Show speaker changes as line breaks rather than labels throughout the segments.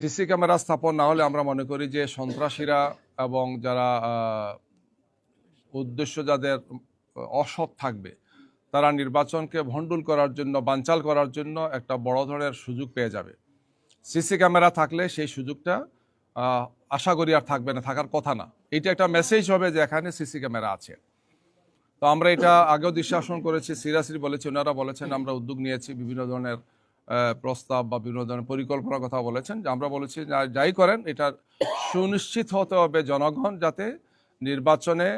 CC camera স্থাপন না হলে আমরা মনে করি যে সন্ত্রাসীরা এবং যারা উদ্দেশ্য যাদের অসৎ থাকবে তারা নির্বাচনকে ভণ্ডুল করার জন্য, বানচাল করার জন্য একটা বড় ধরনের সুযোগ পেয়ে যাবে। সিসি ক্যামেরা থাকলে সেই সুযোগটা আশা করি আর থাকবে না, থাকার কথা না। এটা একটা মেসেজ হবে যে এখানে সিসি ক্যামেরা আছে। তো আমরা এটা আগেও দৃশ্যাসন করেছি, সিরিয়াসলি বলেছি, ওনারা বলেছেন, আমরা উদ্যোগ নিয়েছি, বিভিন্ন ধরনের প্রস্তাব বা বিভিন্ন ধরনের পরিকল্পনার কথা বলেছেন। যে আমরা বলেছি যাই করেন এটা সুনিশ্চিত হতে হবে জনগণ যাতে নির্বাচনে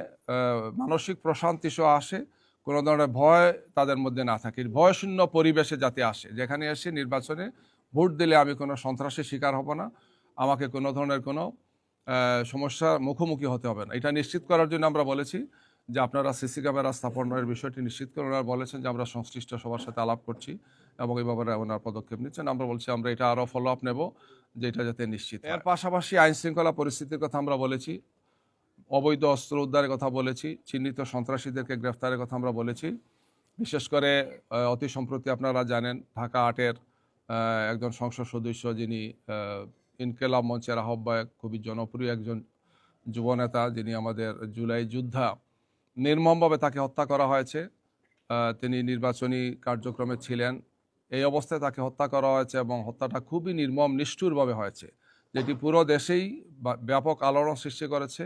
মানসিক প্রশান্তি সহ আসে, কোনো ধরনের ভয় তাদের মধ্যে না থাকে, ভয়শূন্য পরিবেশে যাতে আসে, যেখানে এসে নির্বাচনে ভোট দিলে আমি কোনো সন্ত্রাসের শিকার হব না, আমাকে কোনো ধরনের কোনো সমস্যার মুখোমুখি হতে হবে না। এটা নিশ্চিত করার জন্য আমরা বলেছি যে আপনারা সিসি ক্যামেরা স্থাপনের বিষয়টি নিশ্চিত করে। ওনারা বলেছেন যে আমরা সংশ্লিষ্ট সবার সাথে আলাপ করছি এবং এই ব্যাপারে ওনার পদক্ষেপ নিচ্ছেন। আমরা বলছি আমরা এটা আরও ফলো আপ নেব যে এটা যাতে নিশ্চিত। এর পাশাপাশি আইন শৃঙ্খলা পরিস্থিতির কথা আমরা বলেছি, অবৈধ অস্ত্র উদ্ধারের কথা বলেছি, চিহ্নিত সন্ত্রাসীদেরকে গ্রেফতারের কথা আমরা বলেছি। বিশেষ করে অতি সম্প্রতি আপনারা জানেন ঢাকা ৮-এর একজন সংসদ সদস্য যিনি ইনকেলাব মঞ্চের আহ্বায়ক, খুবই জনপ্রিয় একজন যুবনেতা, যিনি আমাদের জুলাই যোদ্ধা, নির্মমভাবে তাকে হত্যা করা হয়েছে। তিনি নির্বাচনী কার্যক্রমে ছিলেন, এই অবস্থায় তাকে হত্যা করা হয়েছে এবং হত্যাটা খুবই নির্মম নিষ্ঠুরভাবে হয়েছে, যেটি পুরো দেশেই ব্যাপক আলোড়ন সৃষ্টি করেছে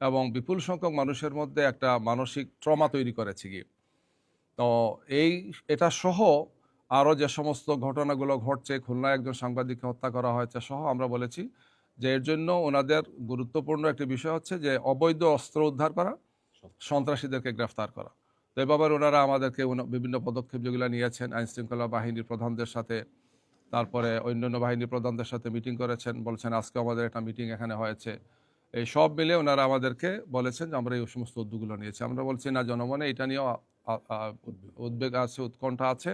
এবং বিপুল সংখ্যক মানুষের মধ্যে একটা মানসিক ট্রমা তৈরি করেছে কি। তো এটা সহ আরও যে সমস্ত ঘটনাগুলো ঘটছে, খুলনায় একজন সাংবাদিককে হত্যা করা হয়েছে সহ, আমরা বলেছি যে এর জন্য ওনাদের গুরুত্বপূর্ণ একটি বিষয় হচ্ছে যে অবৈধ অস্ত্র উদ্ধার করা, সন্ত্রাসীদেরকে গ্রেফতার করা। তো এ ব্যাপারে ওনারা আমাদেরকে বিভিন্ন পদক্ষেপ যেগুলো নিয়েছেন, আইনশৃঙ্খলা বাহিনীর প্রধানদের সাথে, তারপরে অন্যান্য বাহিনীর প্রধানদের সাথে মিটিং করেছেন, বলছেন আজকে আমাদের একটা মিটিং এখানে হয়েছে। এই সব মিলে ওনারা আমাদেরকে বলেছেন যে আমরা এই সমস্ত উদ্যোগগুলো নিয়েছি। আমরা বলছি না, জনমনে এটা নিয়েও উদ্বেগ আছে, উৎকণ্ঠা আছে।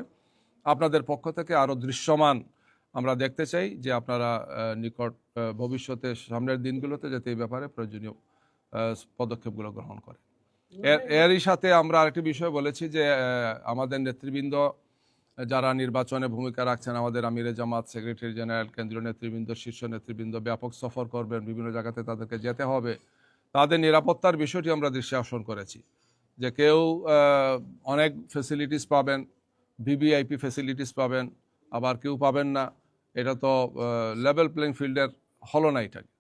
আপনাদের পক্ষ থেকে আরও দৃশ্যমান আমরা দেখতে চাই যে আপনারা নিকট ভবিষ্যতে সামনের দিনগুলোতে যাতে এই ব্যাপারে প্রয়োজনীয় পদক্ষেপগুলো গ্রহণ করে। এরই সাথে আমরা আরেকটি বিষয় বলেছি যে আমাদের নেতৃবৃন্দ যারা নির্বাচনে ভূমিকা রাখছেন, আমাদের আমিরে জামাত, সেক্রেটারি জেনারেল, কেন্দ্রীয় নেতৃবৃন্দ, শীর্ষ নেতৃবৃন্দ ব্যাপক সফর করবেন, বিভিন্ন জায়গাতে তাদেরকে যেতে হবে, তাদের নিরাপত্তার বিষয়টি আমরা দৃষ্টি আকর্ষণ করেছি যে কেউ অনেক ফেসিলিটিস পাবেন, ভিভিআইপি ফেসিলিটিস পাবেন, আবার কেউ পাবেন না। এটা তো লেভেল প্লেইং ফিল্ডের হলো না এটাকে।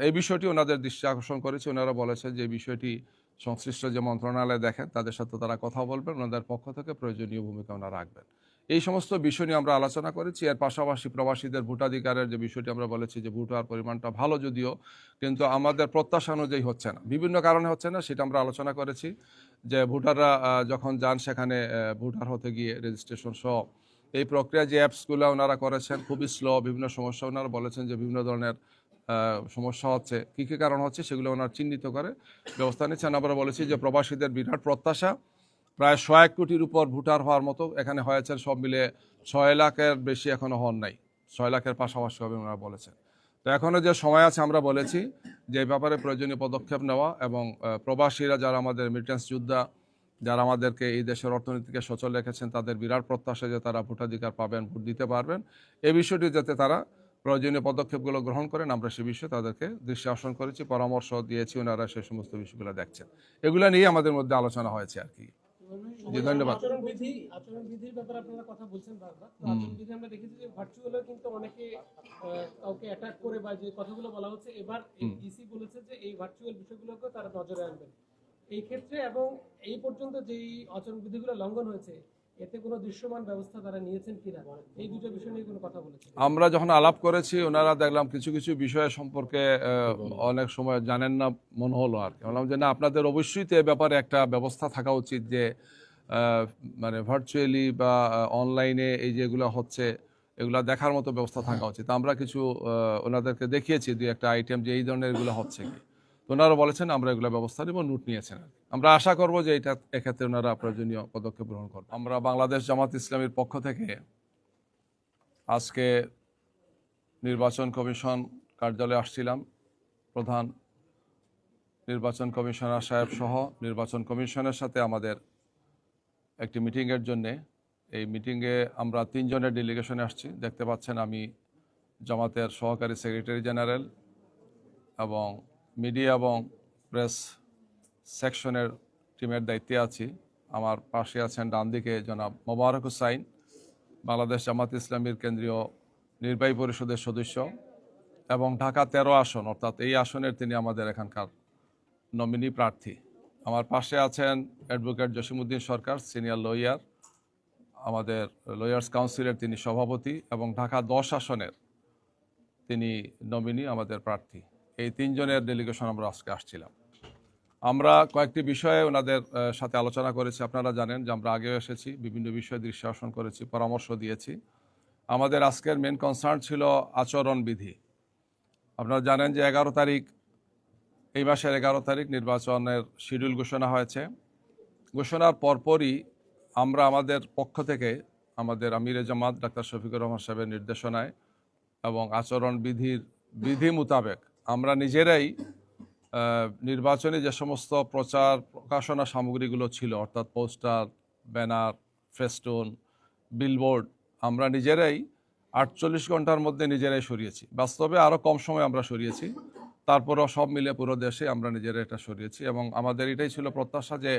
এই বিষয়টি ওনাদের দৃষ্টি আকর্ষণ করেছে। ওনারা বলেছেন যে এই বিষয়টি সংশ্লিষ্ট যে মন্ত্রণালয় দেখেন তাদের সাথে তারা কথা বলবেন, ওনাদের পক্ষ থেকে প্রয়োজনীয় ভূমিকা ওনারা রাখবেন। এই সমস্ত বিষয় নিয়ে আমরা আলোচনা করেছি। এর পাশাপাশি প্রবাসীদের ভোটাধিকারের যে বিষয়টি আমরা বলেছি যে ভোট হওয়ার পরিমাণটা ভালো যদিও, কিন্তু আমাদের প্রত্যাশা অনুযায়ী হচ্ছে না, বিভিন্ন কারণে হচ্ছে না, সেটা আমরা আলোচনা করেছি। যে ভোটাররা যখন যান সেখানে ভোটার হতে গিয়ে রেজিস্ট্রেশন সহ এই প্রক্রিয়া যে অ্যাপসগুলো ওনারা করেছেন খুবই স্লো, বিভিন্ন সমস্যা ওনারা বলেছেন যে বিভিন্ন ধরনের সমস্যা হচ্ছে, কী কী কারণ হচ্ছে সেগুলো ওনারা চিহ্নিত করে ব্যবস্থা নিচ্ছেন। আমরা বলেছি যে প্রবাসীদের বিরাট প্রত্যাশা, প্রায় 100 কোটির উপর ভোটার হওয়ার মতো এখানে হয়েছে, সব মিলে 6 লাখের বেশি এখনও হন নাই, 6 লাখের পাশাপাশি হবে ওনারা বলেছেন। তো এখনও যে সময় আছে আমরা বলেছি যে এই ব্যাপারে প্রয়োজনীয় পদক্ষেপ নেওয়া এবং প্রবাসীরা যারা আমাদের রেমিটেন্স যোদ্ধা, যারা আমাদেরকে এই দেশের অর্থনীতিকে সচল রেখেছেন, তাদের বিরাট প্রত্যাশা যে তারা ভোটাধিকার পাবেন, ভোট দিতে পারবেন, এই বিষয়টি যাতে তারা প্রয়োজনীয় পদক্ষেপগুলো গ্রহণ করেন আমরা সে বিষয়ে তাদেরকে দৃষ্টি আকর্ষণ করেছি, পরামর্শ দিয়েছি, ওনারা সেই সমস্ত বিষয়গুলো দেখছেন। এগুলো নিয়ে আমাদের মধ্যে আলোচনা হয়েছে আর কি। জি, ধন্যবাদ।
আচরণবিধির ব্যাপারে আপনারা কথা বলছেন বারবার। আচরণবিধি আমরা দেখেছি যে ভার্চুয়ালও কিন্তু অনেকে কাউকে অ্যাটাক করে বা যে কথাগুলো বলা হচ্ছে, এবার ইসি বলেছে যে এই ভার্চুয়াল বিষয়গুলোকে তারা নজরে আনবেন এই ক্ষেত্রে, এবং এই পর্যন্ত যেই আচরণবিধিগুলো লঙ্ঘন হয়েছে এতে কোনো দৃশ্যমান ব্যবস্থা তারা নিয়েছেন কিনা, এই দুটো বিষয় নিয়ে কোনো কথা বলেছেন?
আমরা যখন আলাপ করেছি ওনারা দেখলাম কিছু কিছু বিষয় সম্পর্কে অনেক সময় জানেন না মনে হলো আর কি। বললাম যে না, আপনাদের অবশ্যই তো এ ব্যাপারে একটা ব্যবস্থা থাকা উচিত যে মানে ভার্চুয়ালি বা অনলাইনে এই যেগুলো হচ্ছে এগুলো দেখার মতো ব্যবস্থা থাকা উচিত। আমরা কিছু ওনাদেরকে দেখিয়েছি দুই একটা আইটেম যে এই ধরনের এগুলো হচ্ছে কি। তো ওনারা বলেছেন আমরা এগুলো ব্যবস্থা নিব, নোট নিয়েছেন। আমরা আশা করব যে এটা এক্ষেত্রে ওনারা প্রয়োজনীয় পদক্ষেপ গ্রহণ করবেন। আমরা বাংলাদেশ জামাত ইসলামীর পক্ষ থেকে আজকে নির্বাচন কমিশন কার্যালয়ে আসছিলাম। প্রধান নির্বাচন কমিশনার সাহেব সহ নির্বাচন কমিশনের সাথে আমাদের একটি মিটিংয়ের জন্যে। এই মিটিংয়ে আমরা 3 জনের ডেলিগেশনে আসছি। দেখতে পাচ্ছেন আমি জামাতের সহকারী সেক্রেটারি জেনারেল এবং মিডিয়া এবং প্রেস সেকশনের টিমের দায়িত্বে আছি। আমার পাশে আছেন ডান দিকে জনাব মোবারক হুসাইন, বাংলাদেশ জামাত ইসলামীর কেন্দ্রীয় নির্বাহী পরিষদের সদস্য এবং ঢাকা 13 আসন, অর্থাৎ এই আসনের তিনি আমাদের এখানকার নমিনি প্রার্থী। আমার পাশে আছেন অ্যাডভোকেট জসিমউদ্দিন সরকার, সিনিয়র লয়ার, আমাদের লয়ার্স কাউন্সিলের তিনি সভাপতি এবং ঢাকা 10 আসনের তিনি নমিনি আমাদের প্রার্থী। এই তিনজনের ডেলিগেশন আমরা আজকে আসছিলাম। আমরা কয়েকটি বিষয়ে ওনাদের সাথে আলোচনা করেছি। আপনারা জানেন যে আমরা আগেও এসেছি, বিভিন্ন বিষয়ে দৃষ্টি আকর্ষণ করেছি, পরামর্শ দিয়েছি। আমাদের আজকের মেন কনসার্ন ছিল আচরণবিধি। আপনারা জানেন যে 11 তারিখ, এই মাসের 11 তারিখ নির্বাচনের শিডিউল ঘোষণা হয়েছে। ঘোষণার পরপরই আমরা আমাদের পক্ষ থেকে আমাদের আমিরে জামাত ডাক্তার শফিকুর রহমান সাহেবের নির্দেশনায় এবং আচরণবিধির বিধি মোতাবেক আমরা নিজেরাই নির্বাচনে যে সমস্ত প্রচার প্রকাশনা সামগ্রীগুলো ছিল, অর্থাৎ পোস্টার, ব্যানার, ফেস্টুন, বিলবোর্ড, আমরা নিজেরাই 48 ঘন্টার মধ্যে নিজেরাই সরিয়েছি। বাস্তবে আরও কম সময় আমরা সরিয়েছি, তারপরও সব মিলে পুরো দেশে আমরা নিজেরাই এটা সরিয়েছি। এবং আমাদের এটাই ছিল প্রত্যাশা যে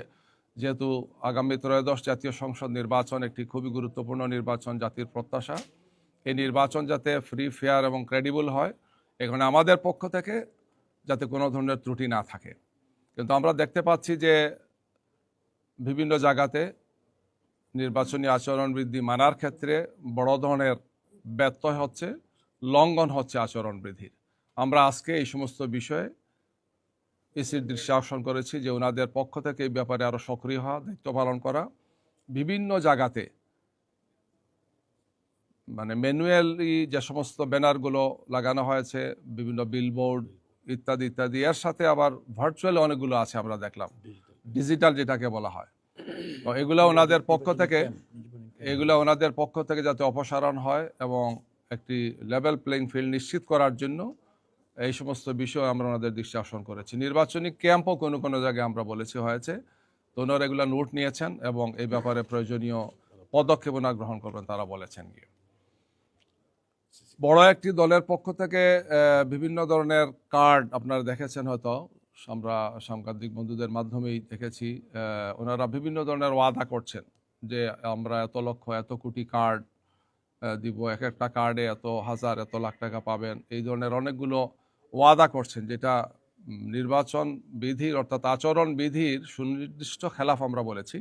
যেহেতু আগামী 13শ জাতীয় সংসদ নির্বাচন একটি খুবই গুরুত্বপূর্ণ নির্বাচন, জাতির প্রত্যাশা, এই নির্বাচন যাতে ফ্রি, ফেয়ার এবং ক্রেডিবল হয়, এখানে আমাদের পক্ষ থেকে যাতে কোনো ধরনের ত্রুটি না থাকে। কিন্তু আমরা দেখতে পাচ্ছি যে বিভিন্ন জায়গাতে নির্বাচনী আচরণবিধি মানার ক্ষেত্রে বড় ধরনের ব্যত্যয় হচ্ছে, লঙ্ঘন হচ্ছে আচরণবিধির। আমরা আজকে এই সমস্ত বিষয়ে ইসির দৃষ্টি আকর্ষণ করেছি যে ওনাদের পক্ষ থেকে এই ব্যাপারে আরও সক্রিয় হওয়া, দায়িত্ব পালন করা, বিভিন্ন জায়গাতে মানে ম্যানুয়ালি যে সমস্ত ব্যানারগুলো লাগানো হয়েছে, বিভিন্ন বিলবোর্ড ইত্যাদি ইত্যাদি, এর সাথে আবার ভার্চুয়াল অনেকগুলো আছে আমরা দেখলাম, ডিজিটাল যেটাকে বলা হয়। তো এগুলো ওনাদের পক্ষ থেকে যাতে অপসারণ হয় এবং একটি লেভেল প্লেইং ফিল্ড নিশ্চিত করার জন্য এই সমস্ত বিষয় আমরা ওনাদের দৃষ্টি আকর্ষণ করেছি। নির্বাচনী ক্যাম্পও কোনো কোনো জায়গায় আমরা বলেছি হয়েছে, তো ওনারা এগুলো নোট নিয়েছেন এবং এই ব্যাপারে প্রয়োজনীয় পদক্ষেপ ওনারা গ্রহণ করবেন তারা বলেছেন। গিয়ে বড় একটি দলের পক্ষ থেকে বিভিন্ন ধরনের কার্ড আপনারা দেখেছেন, হয়তো আমরা সাংবাদিক বন্ধুদের মাধ্যমেই দেখেছি, ওনারা বিভিন্ন ধরনের ওয়াদা করছেন যে আমরা এত লক্ষ এত কোটি কার্ড দিব, এক একটা কার্ডে এত হাজার এত লাখ টাকা পাবেন, এই ধরনের অনেকগুলো ওয়াদা করছেন, যেটা নির্বাচন বিধির অর্থাৎ আচরণ বিধির সুনির্দিষ্ট খেলাফ আমরা বলেছি।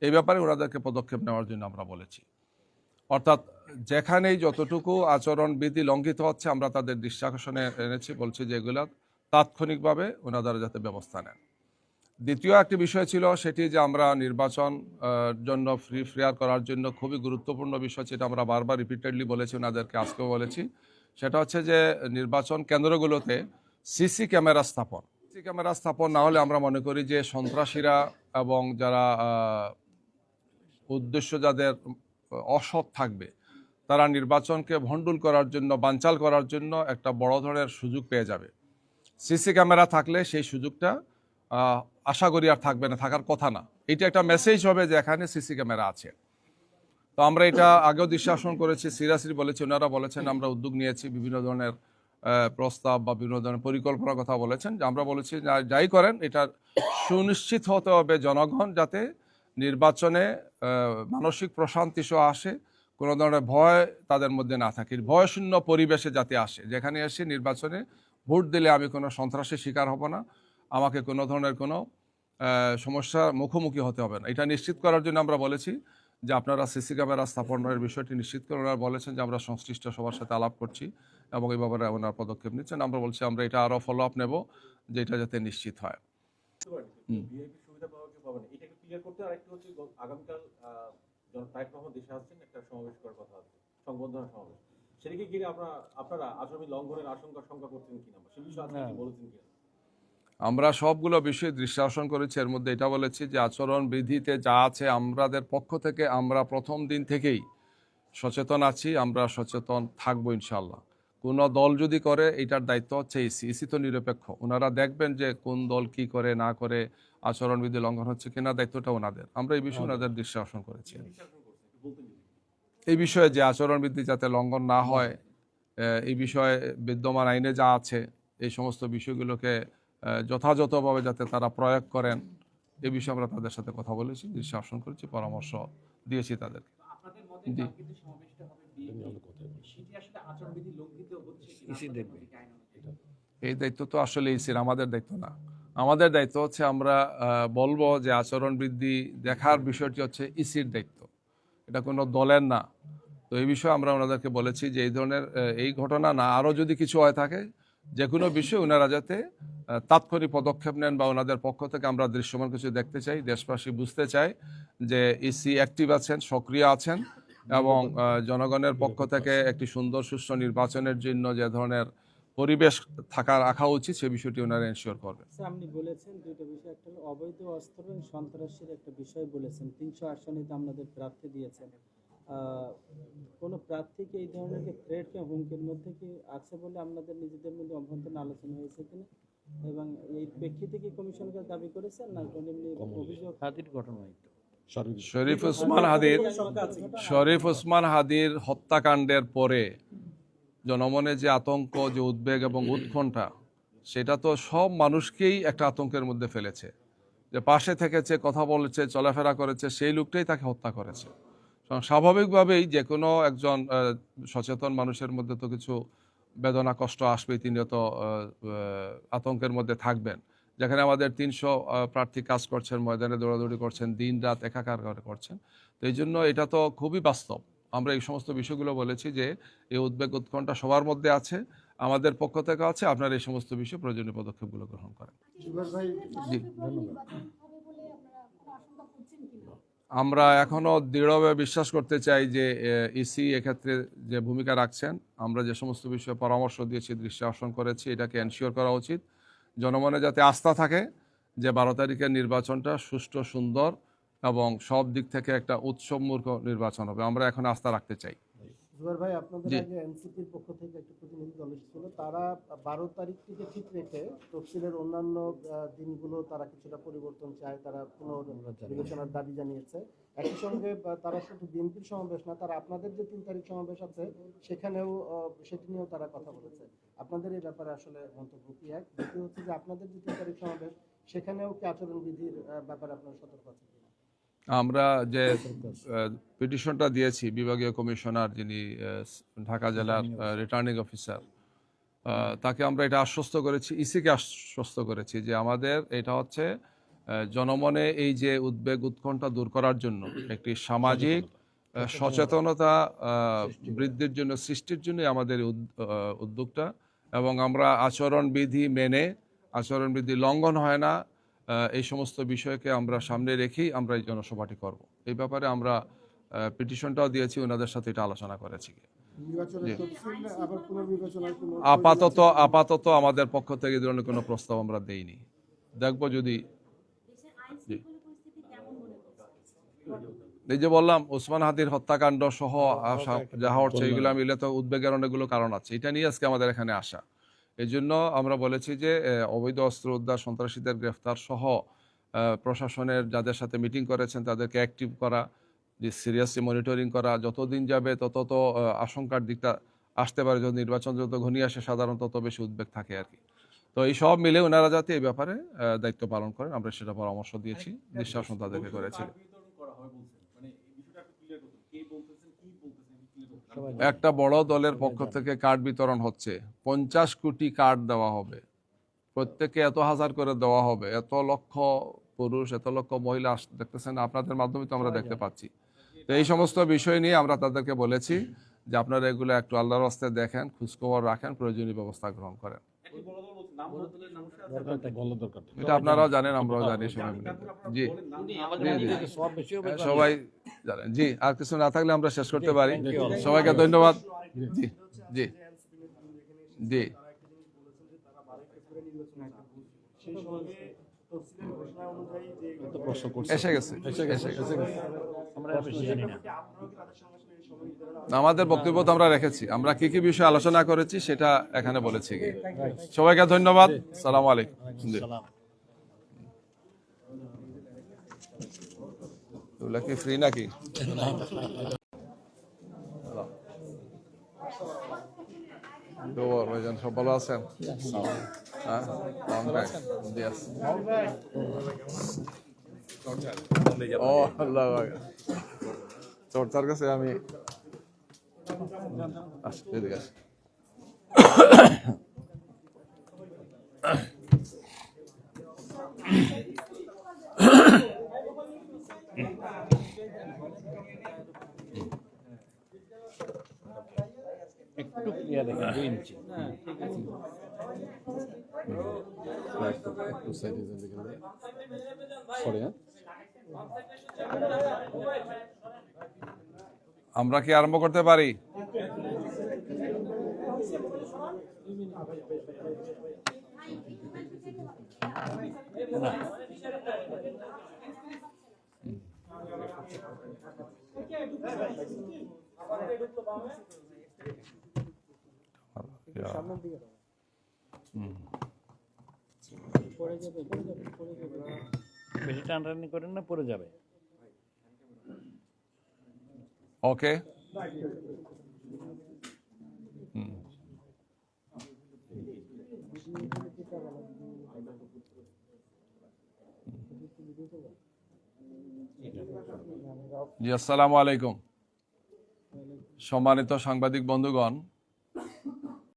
এই ব্যাপারে ওনাদেরকে পদক্ষেপ নেওয়ার জন্য আমরা বলেছি। অর্থাৎ যেখানেই যতটুকু আচরণ বিধি লঙ্ঘিত হচ্ছে আমরা তাদের দৃষ্টি আকর্ষণে এনেছি, বলছি যে এগুলো তাৎক্ষণিকভাবে ওনারা যাতে ব্যবস্থা নেন। দ্বিতীয় একটি বিষয় ছিল সেটি যে আমরা নির্বাচন জন্য ফ্রি ফেয়ার করার জন্য খুবই গুরুত্বপূর্ণ বিষয়, যেটা আমরা বারবার রিপিটেডলি বলেছি ওনাদেরকে, আজকেও বলেছি, সেটা হচ্ছে যে নির্বাচন কেন্দ্রগুলোতে সিসি ক্যামেরা স্থাপন না হলে আমরা মনে করি যে সন্ত্রাসীরা এবং যারা উদ্দেশ্য যাদের অসৎ থাকবে তারা নির্বাচনকে ভণ্ডুল করার জন্য, বানচাল করার জন্য একটা বড় ধরনের সুযোগ পেয়ে যাবে। সিসি ক্যামেরা থাকলে সেই সুযোগটা আশা করি আর থাকবে না, থাকার কথা না। এটা একটা মেসেজ হবে যে এখানে সিসি ক্যামেরা আছে। তো আমরা এটা আগেও দৃষ্টি আকর্ষণ করেছি, সিরিয়াসলি বলেছি, ওনারা বলেছেন, আমরা উদ্যোগ নিয়েছি, বিভিন্ন ধরনের প্রস্তাব বা বিভিন্ন ধরনের পরিকল্পনার কথা বলেছেন, যে আমরা বলেছি যাই করেন এটা সুনিশ্চিত হতে হবে জনগণ যাতে নির্বাচনে মানসিক প্রশান্তি সহ আসে, কোনো ধরনের ভয় তাদের মধ্যে না থাকে, ভয়শূন্য পরিবেশে যাতে আসে, যেখানে এসে নির্বাচনে ভোট দিলে আমি কোনো সন্ত্রাসের শিকার হব না, আমাকে কোনো ধরনের কোনো সমস্যার মুখোমুখি হতে হবে না। এটা নিশ্চিত করার জন্য আমরা বলেছি যে আপনারা সিসি ক্যামেরা স্থাপনের বিষয়টি নিশ্চিত করে। ওনারা বলেছেন যে আমরা সংশ্লিষ্ট সবার সাথে আলাপ করছি এবং এই ব্যাপারে ওনারা পদক্ষেপ নিচ্ছেন। আমরা বলছি আমরা এটা আরও ফলো আপ নেব যে এটা যাতে নিশ্চিত হয়।
আগামীকাল তারেক রহমান দেশে আসছেন, একটা সমাবেশ করার কথা আছে, সংবর্ধনা সমাবেশ, সেদিকে ঘিরে আপনারা আচরণ লঙ্ঘনের শঙ্কা করছেন কিনা, সে বিষয়ে আপনি বলেছেন কিনা?
আমরা সবগুলো বিষয়ে দৃষ্টি আকর্ষণ করেছি, এর মধ্যে এটা বলেছি যে আচরণ বিধিতে যা আছে আমাদের পক্ষ থেকে আমরা প্রথম দিন থেকেই সচেতন আছি, আমরা সচেতন থাকবো ইনশাল্লাহ। কোনো দল যদি করে এটার দায়িত্ব হচ্ছে ইসি তো নিরপেক্ষ, ওনারা দেখবেন যে কোন দল কি করে না করে, আচরণবিধি লঙ্ঘন হচ্ছে কিনা, দায়িত্বটা ওনাদের। আমরা এই বিষয়ে ওনাদের দৃষ্টি আকর্ষণ করেছি, এই বিষয়ে যে আচরণবিধি যাতে লঙ্ঘন না হয় এই বিষয়ে বিদ্যমান আইনে যা আছে এই সমস্ত বিষয়গুলোকে যথাযথভাবে যাতে তারা প্রয়োগ করেন এই বিষয়ে আমরা তাদের সাথে কথা বলেছি, দৃষ্টি আকর্ষণ করেছি, পরামর্শ দিয়েছি তাদেরকে।
আপনাদের মতে
জি।
কালকে যে সমাবেশটা হবে সেটি আসলে আচরণবিধি লঙ্ঘিত হচ্ছে কিনা আপনাদের মতে কি আইন অনুযায়ী?
এই দায়িত্ব তো আসলে ইসির, আমাদের দায়িত্ব না। আমাদের দায়িত্ব হচ্ছে আমরা বলবো যে আচরণ বৃদ্ধি দেখার বিষয়টি হচ্ছে ইসির দায়িত্ব, এটা কোনো দলের না। তো এই বিষয়ে আমরা ওনাদেরকে বলেছি যে এই ধরনের এই ঘটনা না আরও যদি কিছু হয়ে থাকে যে কোনো বিষয়ে ওনারা যাতে তাৎক্ষণিক পদক্ষেপ নেন বা ওনাদের পক্ষ থেকে আমরা দৃশ্যমান কিছু দেখতে চাই, দেশবাসী বুঝতে চাই যে ইসি অ্যাক্টিভ আছেন, সক্রিয় আছেন এবং জনগণের পক্ষ থেকে একটি সুন্দর সুষ্ঠু নির্বাচনের জন্য যে ধরনের পরিবেশ রাখা উচিত সে বিষয়টি ওনারা এনশিওর করবেন।
স্যার, আপনি বলেছেন দুইটা বিষয়, একটা হলো অবৈধ অস্ত্র এবং সন্ত্রাসের একটা বিষয় বলেছেন। 300 আসনে তো আপনাদের প্রার্থী দিয়েছেন, কোন প্রার্থীকে এই ধরনের থ্রেট বা হুমকির মধ্যে কি আছে বলে আপনাদের নিজেদের মধ্যে অভ্যন্তরীণ আলোচনা হয়েছে কিনা, এবং এই প্রেক্ষিতে কি কমিশনকে দাবি করেছেন না কোনো এমনি অভিযোগ হাতির ঘটনা?
শরীফ ওসমান হাদির হত্যাকাণ্ডের পরে জনমনে যে আতঙ্ক, যে উদ্বেগ এবং উৎকণ্ঠা, সেটা তো সব মানুষকেই একটা আতঙ্কের মধ্যে ফেলেছে। যে পাশে থেকেছে, কথা বলেছে, চলাফেরা করেছে, সেই লোকটাই তাকে হত্যা করেছে। স্বাভাবিকভাবেই যে কোনো একজন সচেতন মানুষের মধ্যে তো কিছু বেদনা, কষ্ট আসবেই, তিনিও তো আতঙ্কের মধ্যে থাকবেন। যেখানে আমাদের 300 প্রার্থী কাজ করছেন, ময়দানে দৌড়াদৌড়ি করছেন, দিন রাত একাকার করছেন। তো এই জন্য এটা তো খুবই বাস্তব। আমরা এই সমস্ত বিষয়গুলো বলেছি যে এই উদ্বেগ উৎকণ্ঠা সবার মধ্যে আছে, আমাদের পক্ষ থেকে আছে, আপনারা এই সমস্ত বিষয়ে প্রয়োজনীয় পদক্ষেপগুলো গ্রহণ করেন। জি, ধন্যবাদ। আমরা এখনো দৃঢ়ভাবে বিশ্বাস করতে চাই যে ইসি এক্ষেত্রে যে ভূমিকা রাখছেন, আমরা যে সমস্ত বিষয়ে পরামর্শ দিয়েছি, দৃষ্টি আকর্ষণ করেছি, এটাকে এনশিওর করা উচিত। জনমনে যাতে আস্থা থাকে যে 12 তারিখের নির্বাচনটা সুষ্ঠু, সুন্দর এবং সব দিক থেকে একটা উৎসবমূলক নির্বাচন হবে, আমরা এখন আস্থা রাখতে চাই।
জুবাইর ভাই, আপনাদের আগে এনসিপির পক্ষ থেকে একটা প্রতিনিধি দল এসেছিল, তারা 12 তারিখ থেকে ঠিক রেখে তফসিলের অন্যান্য দিনগুলো তারা কিছুটা পরিবর্তন চায়, তারা পুনর্বিবেচনার দাবি জানিয়েছে। একই সঙ্গে তারা শুধু বিএনপির সমাবেশ না, তারা আপনাদের যে 3 তারিখ সমাবেশ আছে সেখানেও সেটি নিয়েও তারা কথা বলেছে। আপনাদের এই ব্যাপারে আসলে মন্তব্য কি? এক, দ্বিতীয় হচ্ছে যে আপনাদের যে 3 তারিখ সমাবেশ সেখানেও কি আচরণবিধির ব্যাপারে আপনারা সতর্ক আছেন?
আমরা যে পিটিশনটা দিয়েছি বিভাগীয় কমিশনার, যিনি ঢাকা জেলার রিটার্নিং অফিসার, তাকে আমরা এটা আশ্বস্ত করেছি, ইসিকে আশ্বস্ত করেছি যে আমাদের এটা হচ্ছে জনমনে এই যে উদ্বেগ উৎকণ্ঠা দূর করার জন্য একটি সামাজিক সচেতনতা বৃদ্ধির জন্য, সৃষ্টির জন্যই আমাদের উদ্যোগটা। এবং আমরা আচরণবিধি মেনে, আচরণবিধি লঙ্ঘন হয় না, এই সমস্ত বিষয়কে আমরা সামনে রেখেই আমরা এই জনসভাটি করব। এই ব্যাপারে আমরা পিটিশনটাও দিয়েছি, ওনাদের সাথে এটা আলোচনা করেছি। আপাতত আমাদের পক্ষ থেকে এই ধরনের কোনো প্রস্তাব আমরা দেইনি, দেখবো যদি। এই যে বললাম, ওসমান হাদির হত্যাকাণ্ড সহ যা হচ্ছে এগুলো মিলে তো উদ্বেগের অনেকগুলো কারণ আছে, এটা নিয়ে আজকে আমাদের এখানে আসা। এই জন্য আমরা বলেছি যে অবৈধ অস্ত্র উদ্ধার, সন্ত্রাসীদের গ্রেফতার সহ প্রশাসনের যাদের সাথে মিটিং করেছেন তাদেরকে অ্যাক্টিভ করা, যে সিরিয়াসলি মনিটরিং করা, যতদিন যাবে তত তো আশঙ্কার দিকটা আসতে পারে, যদি নির্বাচন যত ঘনিয়ে আসে সাধারণত তত বেশি উদ্বেগ থাকে আর কি। তো এই সব মিলে ওনারা যাতে এই ব্যাপারে দায়িত্ব পালন করেন, আমরা সেটা পরামর্শ দিয়েছি, বিশ্বাসন তাদেরকে করেছি। একটা বড় দলের পক্ষ থেকে কার্ড বিতরণ হচ্ছে, 50 কোটি কার্ড দেওয়া হবে, প্রত্যেকে এত হাজার করে দেওয়া হবে, এত লক্ষ পুরুষ, এত লক্ষ মহিলা দেখতেছেন, আপনাদের মাধ্যমে তো আমরা দেখতে পাচ্ছি। তো এই সমস্ত বিষয় নিয়ে আমরা তাদেরকে বলেছি যে আপনারা এগুলো একটু আল্লাহর রাস্তায় দেখেন, খোঁজখবর রাখেন, প্রয়োজনীয় ব্যবস্থা গ্রহণ করেন। এটা আপনারাও জানেন, আমরাও জানি সবাই মিলে। জি জি, সবাই জানেন। জি, আর কিছু না থাকলে আমরা শেষ করতে পারি। সবাইকে ধন্যবাদ। জি জি জি, এসে গেছে। আমাদের বক্তব্য তো আমরা রেখেছি, আমরা কি কি বিষয়ে আলোচনা করেছি সেটা এখানে বলেছি। সবাইকে ধন্যবাদ। সালাম আলাইকুম। এগুলা কি ফ্রি নাকি? খবর ভাইজান, সব ভালো আছেন? হ্যাঁ, long time. Yes. ও আল্লাহ, চর্চার কাছে আমি এদিকে আসি।
একটু ক্লিয়ার দেখেন 2 ইঞ্চি।
একটু সাইডে যান দেখেন। সরি, আমরা কি আরম্ভ করতে পারি?
বেশি টানটানি করেন না, পড়ে যাবে।
ওকে, জি আসসালামু আলাইকুম। সম্মানিত সাংবাদিক বন্ধুগণ,